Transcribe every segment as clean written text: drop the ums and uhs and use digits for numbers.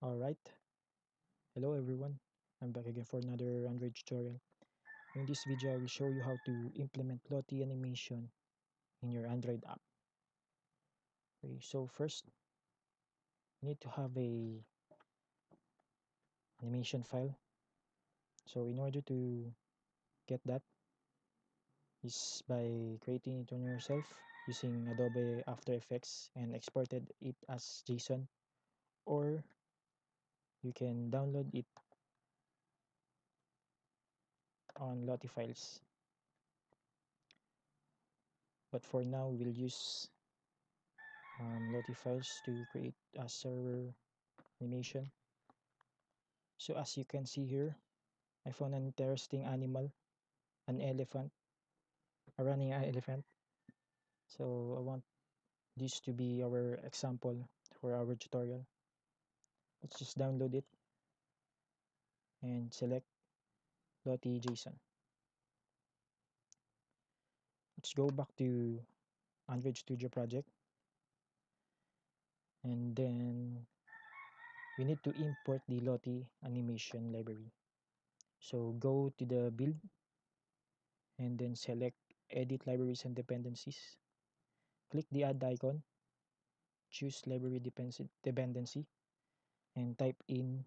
Alright, hello everyone, I'm back again for another Android tutorial. In this video I will show you how to implement Lottie animation in your Android app. Okay, so first you need to have a animation file. So in order to get that is by creating it on yourself using Adobe After Effects and exported it as JSON, or you can download it on Lottie files. But for now we'll use Lottie files to create a server animation. So as you can see here, I found an interesting animal, an elephant, a running elephant. So I want this to be our example for our tutorial. Let's just download it and select Lottie JSON. Let's go back to Android Studio project, and then we need to import the Lottie animation library. So go to the build and then select edit libraries and dependencies. Click the add icon, choose library dependency, and type in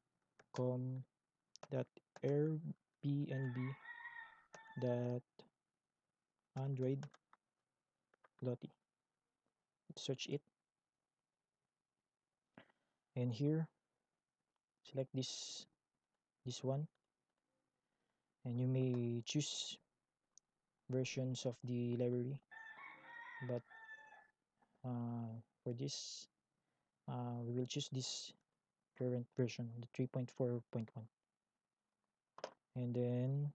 com.airbnb.android Lottie. Search it, and here select this one, and you may choose versions of the library, but for this we will choose this current version, the 3.4.1, and then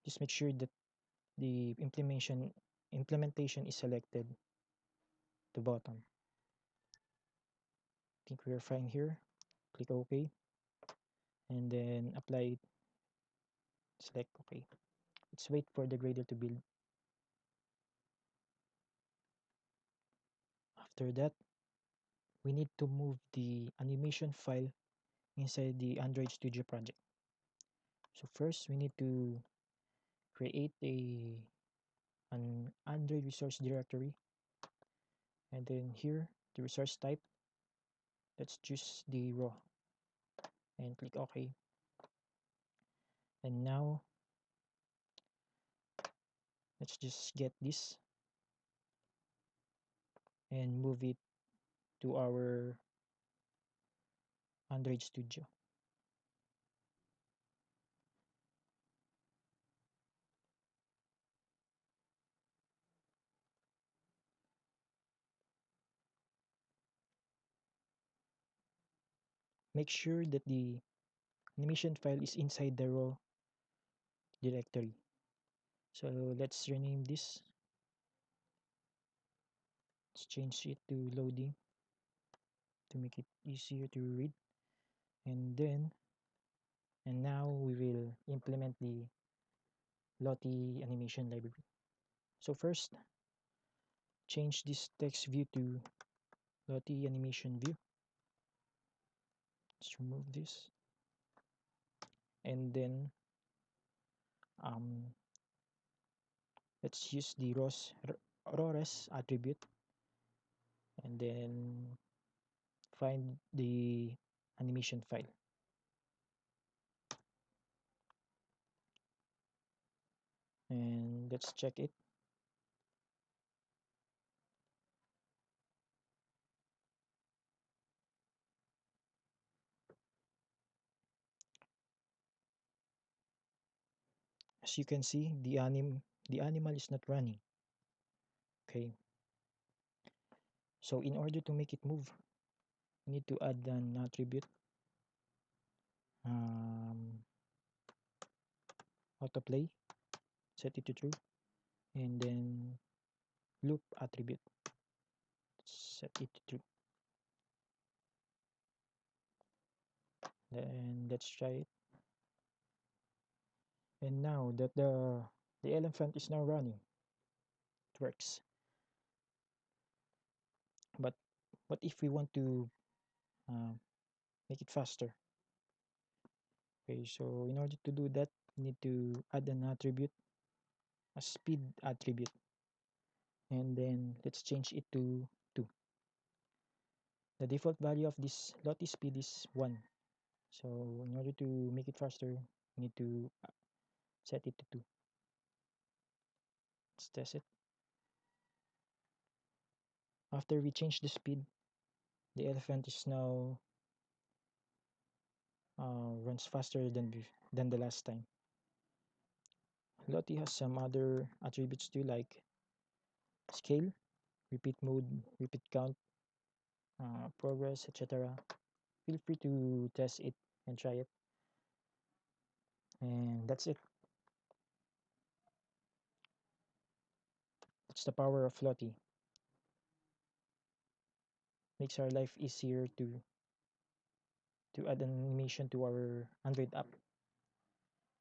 just make sure that the implementation is selected to bottom. I think we're fine here. Click OK, and then apply it. Select OK. Let's wait for the Gradle to build. After that, we need to move the animation file inside the Android Studio project. So first, we need to create an Android resource directory, and then here, the resource type, let's choose the raw, and click OK. And now, let's just get this and move it to our Android Studio. Make sure that the animation file is inside the raw directory. So let's rename this. Let's change it to loading to make it easier to read. And now we will implement the Lottie animation library. So first, change this text view to Lottie animation view. Let's remove this, and then let's use the rawres attribute, and then find the animation file. And let's check it. As you can see, the animal is not running. Okay, so in order to make it move, we need to add an attribute, autoplay, set it to true, and then loop attribute, set it to true. Then let's try it. And now that the elephant is now running, it works. But what if we want to uh, make it faster. Okay, so in order to do that, you need to add an attribute, a speed attribute, and then let's change it to 2. The default value of this Lottie speed is 1. So in order to make it faster, you need to set it to 2. Let's test it. After we change the speed, the elephant is now runs faster than the last time. Lottie has some other attributes too, like scale, repeat mode, repeat count, progress, etc. Feel free to test it and try it. And that's it. That's the power of Lottie. Makes our life easier to add an animation to our Android app.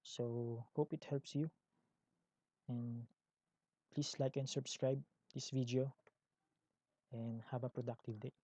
So hope it helps you, and please like and subscribe this video, and have a productive day.